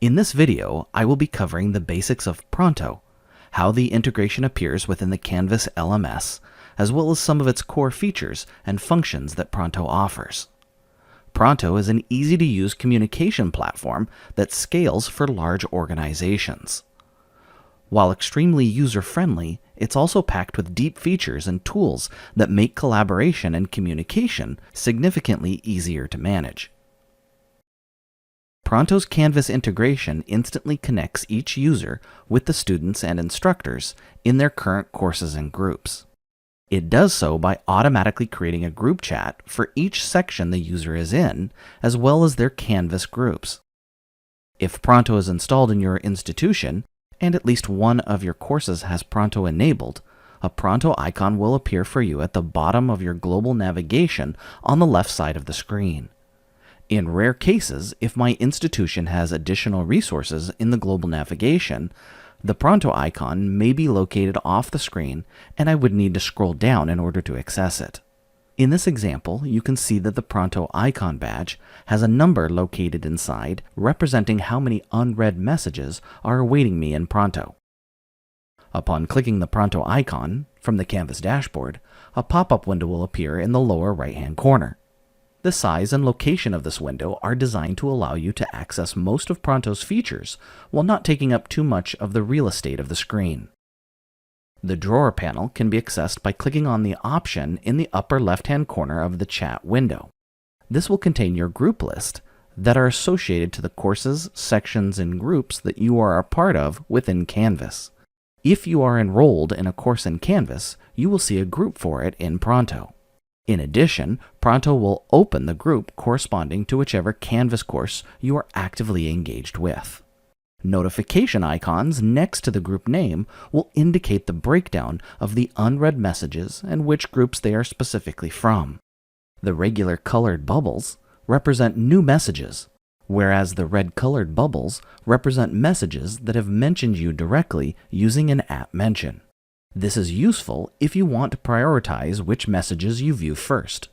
In this video, I will be covering the basics of Pronto, how the integration appears within the Canvas LMS, as well as some of its core features and functions that Pronto offers. Pronto is an easy-to-use communication platform that scales for large organizations. While extremely user-friendly, it's also packed with deep features and tools that make collaboration and communication significantly easier to manage. Pronto's Canvas integration instantly connects each user with the students and instructors in their current courses and groups. It does so by automatically creating a group chat for each section the user is in, as well as their Canvas groups. If Pronto is installed in your institution, and at least one of your courses has Pronto enabled, a Pronto icon will appear for you at the bottom of your global navigation on the left side of the screen. In rare cases, if my institution has additional resources in the global navigation, the Pronto icon may be located off the screen and I would need to scroll down in order to access it. In this example, you can see that the Pronto icon badge has a number located inside representing how many unread messages are awaiting me in Pronto. Upon clicking the Pronto icon from the Canvas dashboard, a pop-up window will appear in the lower right-hand corner. The size and location of this window are designed to allow you to access most of Pronto's features while not taking up too much of the real estate of the screen. The drawer panel can be accessed by clicking on the option in the upper left-hand corner of the chat window. This will contain your group list that are associated to the courses, sections, and groups that you are a part of within Canvas. If you are enrolled in a course in Canvas, you will see a group for it in Pronto. In addition, Pronto will open the group corresponding to whichever Canvas course you are actively engaged with. Notification icons next to the group name will indicate the breakdown of the unread messages and which groups they are specifically from. The regular colored bubbles represent new messages, whereas the red colored bubbles represent messages that have mentioned you directly using an app mention. This is useful if you want to prioritize which messages you view first.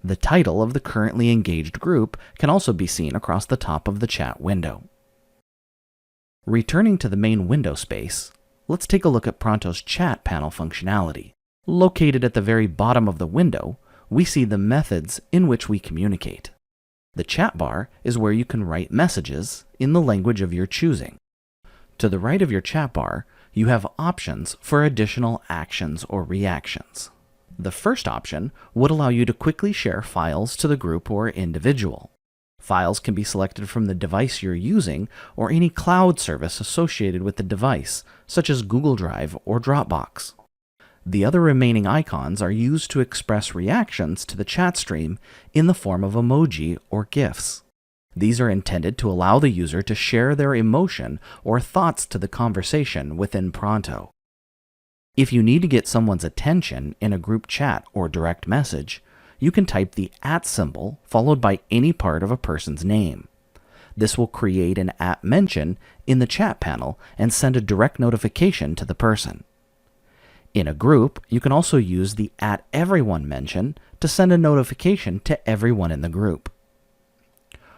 The title of the currently engaged group can also be seen across the top of the chat window. Returning to the main window space, let's take a look at Pronto's chat panel functionality. Located at the very bottom of the window, we see the methods in which we communicate. The chat bar is where you can write messages in the language of your choosing. To the right of your chat bar, you have options for additional actions or reactions. The first option would allow you to quickly share files to the group or individual. Files can be selected from the device you're using or any cloud service associated with the device, such as Google Drive or Dropbox. The other remaining icons are used to express reactions to the chat stream in the form of emoji or GIFs. These are intended to allow the user to share their emotion or thoughts to the conversation within Pronto. If you need to get someone's attention in a group chat or direct message, you can type the @ symbol followed by any part of a person's name. This will create an @ mention in the chat panel and send a direct notification to the person. In a group, you can also use the @everyone mention to send a notification to everyone in the group.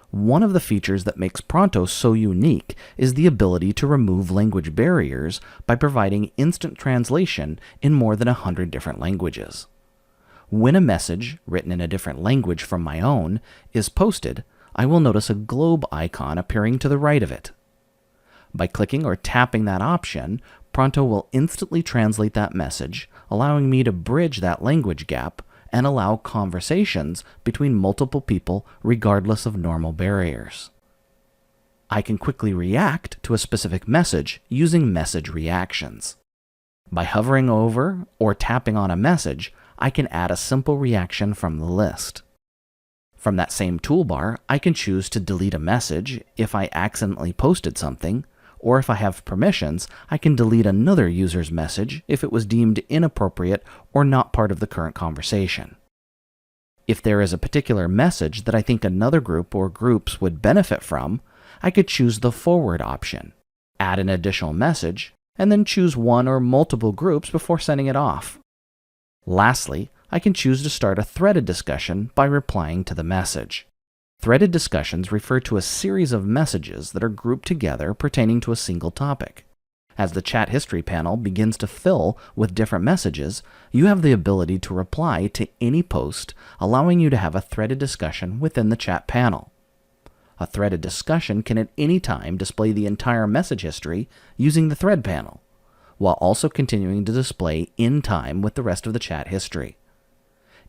One of the features that makes Pronto so unique is the ability to remove language barriers by providing instant translation in more than 100 different languages. When a message, written in a different language from my own, is posted, I will notice a globe icon appearing to the right of it. By clicking or tapping that option, Pronto will instantly translate that message, allowing me to bridge that language gap and allow conversations between multiple people regardless of normal barriers. I can quickly react to a specific message using message reactions. By hovering over or tapping on a message, I can add a simple reaction from the list. From that same toolbar, I can choose to delete a message if I accidentally posted something, or if I have permissions, I can delete another user's message if it was deemed inappropriate or not part of the current conversation. If there is a particular message that I think another group or groups would benefit from, I could choose the forward option, add an additional message, and then choose one or multiple groups before sending it off. Lastly, I can choose to start a threaded discussion by replying to the message. Threaded discussions refer to a series of messages that are grouped together pertaining to a single topic. As the chat history panel begins to fill with different messages, you have the ability to reply to any post, allowing you to have a threaded discussion within the chat panel. A threaded discussion can at any time display the entire message history using the thread panel, while also continuing to display in time with the rest of the chat history.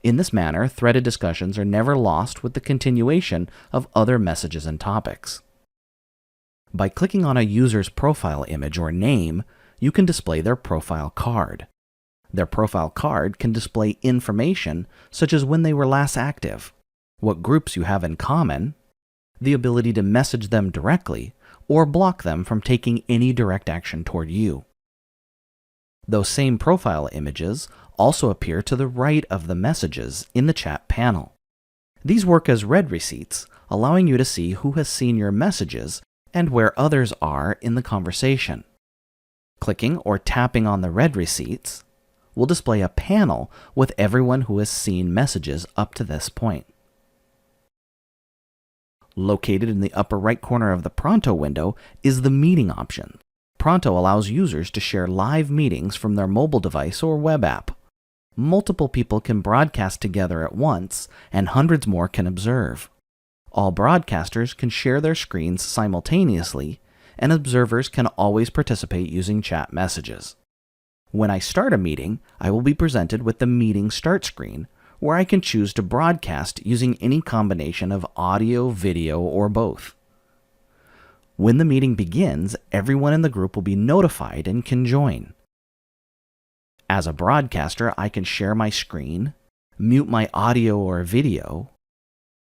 In this manner, threaded discussions are never lost with the continuation of other messages and topics. By clicking on a user's profile image or name, you can display their profile card. Their profile card can display information such as when they were last active, what groups you have in common, the ability to message them directly, or block them from taking any direct action toward you. Those same profile images also appear to the right of the messages in the chat panel. These work as read receipts, allowing you to see who has seen your messages and where others are in the conversation. Clicking or tapping on the read receipts will display a panel with everyone who has seen messages up to this point. Located in the upper right corner of the Pronto window is the meeting option. Pronto allows users to share live meetings from their mobile device or web app. Multiple people can broadcast together at once, and hundreds more can observe. All broadcasters can share their screens simultaneously, and observers can always participate using chat messages. When I start a meeting, I will be presented with the meeting start screen, where I can choose to broadcast using any combination of audio, video, or both. When the meeting begins, everyone in the group will be notified and can join. As a broadcaster, I can share my screen, mute my audio or video,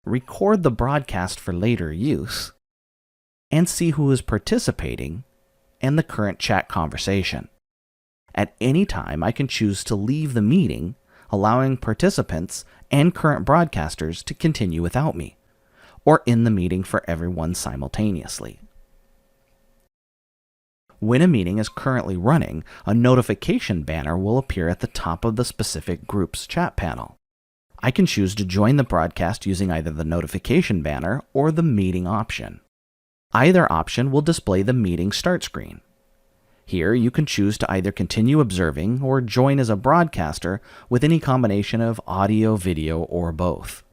record the broadcast for later use, and see who is participating and the current chat conversation. At any time, I can choose to leave the meeting, allowing participants and current broadcasters to continue without me, or end the meeting for everyone simultaneously. When a meeting is currently running, a notification banner will appear at the top of the specific group's chat panel. I can choose to join the broadcast using either the notification banner or the meeting option. Either option will display the meeting start screen. Here, you can choose to either continue observing or join as a broadcaster with any combination of audio, video, or both.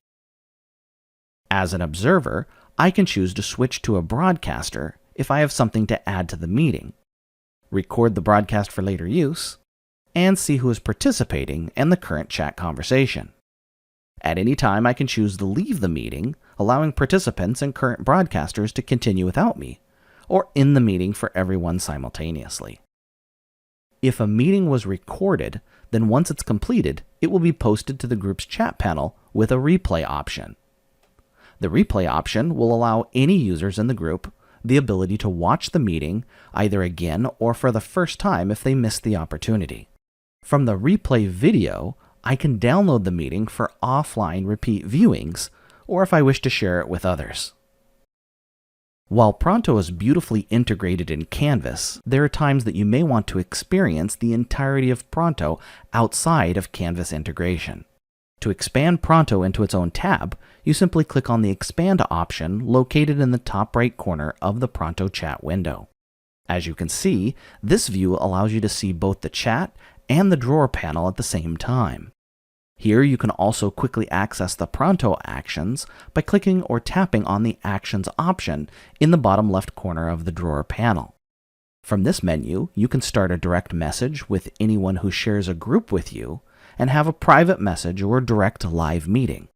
As an observer, I can choose to switch to a broadcaster if I have something to add to the meeting, record the broadcast for later use, and see who is participating and the current chat conversation. At any time, I can choose to leave the meeting, allowing participants and current broadcasters to continue without me, or end the meeting for everyone simultaneously. If a meeting was recorded, then once it's completed, it will be posted to the group's chat panel with a replay option. The replay option will allow any users in the group the ability to watch the meeting either again or for the first time if they missed the opportunity. From the replay video, I can download the meeting for offline repeat viewings, or if I wish to share it with others. While Pronto is beautifully integrated in Canvas, there are times that you may want to experience the entirety of Pronto outside of Canvas integration. To expand Pronto into its own tab, you simply click on the Expand option located in the top right corner of the Pronto chat window. As you can see, this view allows you to see both the chat and the drawer panel at the same time. Here you can also quickly access the Pronto actions by clicking or tapping on the Actions option in the bottom left corner of the drawer panel. From this menu, you can start a direct message with anyone who shares a group with you and have a private message or direct live meeting.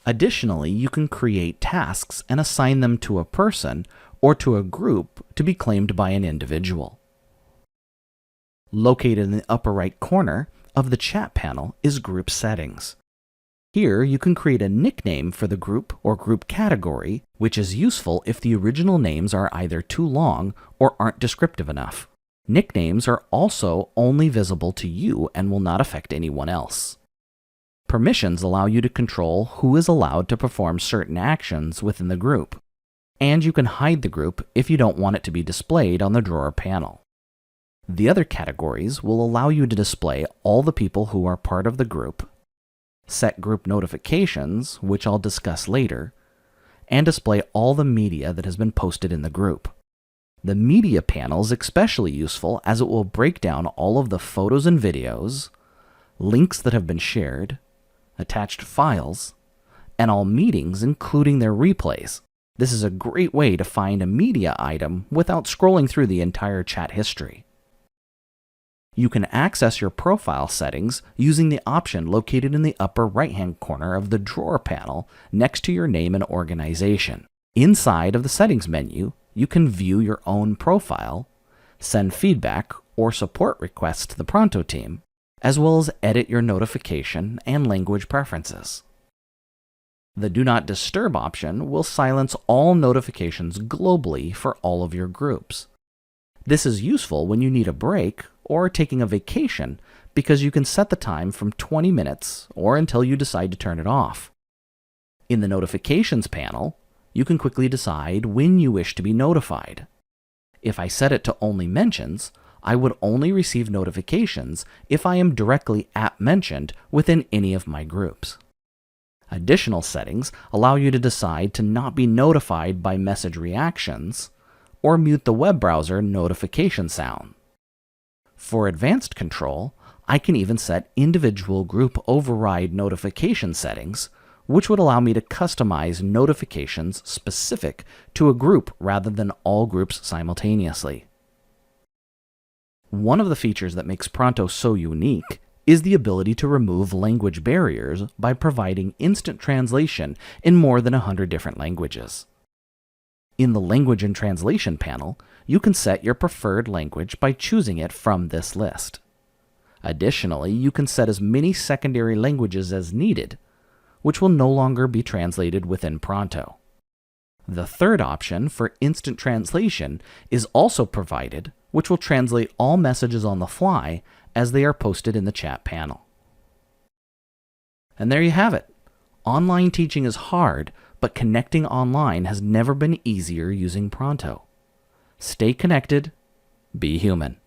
Additionally, you can create tasks and assign them to a person or to a group to be claimed by an individual. Located in the upper right corner of the chat panel is Group Settings. Here you can create a nickname for the group or group category, which is useful if the original names are either too long or aren't descriptive enough. Nicknames are also only visible to you and will not affect anyone else. Permissions allow you to control who is allowed to perform certain actions within the group, and you can hide the group if you don't want it to be displayed on the drawer panel. The other categories will allow you to display all the people who are part of the group, set group notifications, which I'll discuss later, and display all the media that has been posted in the group. The media panel is especially useful as it will break down all of the photos and videos, links that have been shared, attached files, and all meetings including their replays. This is a great way to find a media item without scrolling through the entire chat history. You can access your profile settings using the option located in the upper right-hand corner of the drawer panel next to your name and organization. Inside of the settings menu, you can view your own profile, send feedback or support requests to the Pronto team, as well as edit your notification and language preferences. The Do Not Disturb option will silence all notifications globally for all of your groups. This is useful when you need a break or taking a vacation because you can set the time from 20 minutes or until you decide to turn it off. In the Notifications panel, you can quickly decide when you wish to be notified. If I set it to only mentions, I would only receive notifications if I am directly @mentioned within any of my groups. Additional settings allow you to decide to not be notified by message reactions or mute the web browser notification sound. For advanced control, I can even set individual group override notification settings, which would allow me to customize notifications specific to a group rather than all groups simultaneously. One of the features that makes Pronto so unique is the ability to remove language barriers by providing instant translation in more than 100 different languages. In the Language and Translation panel, you can set your preferred language by choosing it from this list. Additionally, you can set as many secondary languages as needed, which will no longer be translated within Pronto. The third option for instant translation is also provided, which will translate all messages on the fly as they are posted in the chat panel. And there you have it. Online teaching is hard, but connecting online has never been easier using Pronto. Stay connected, be human.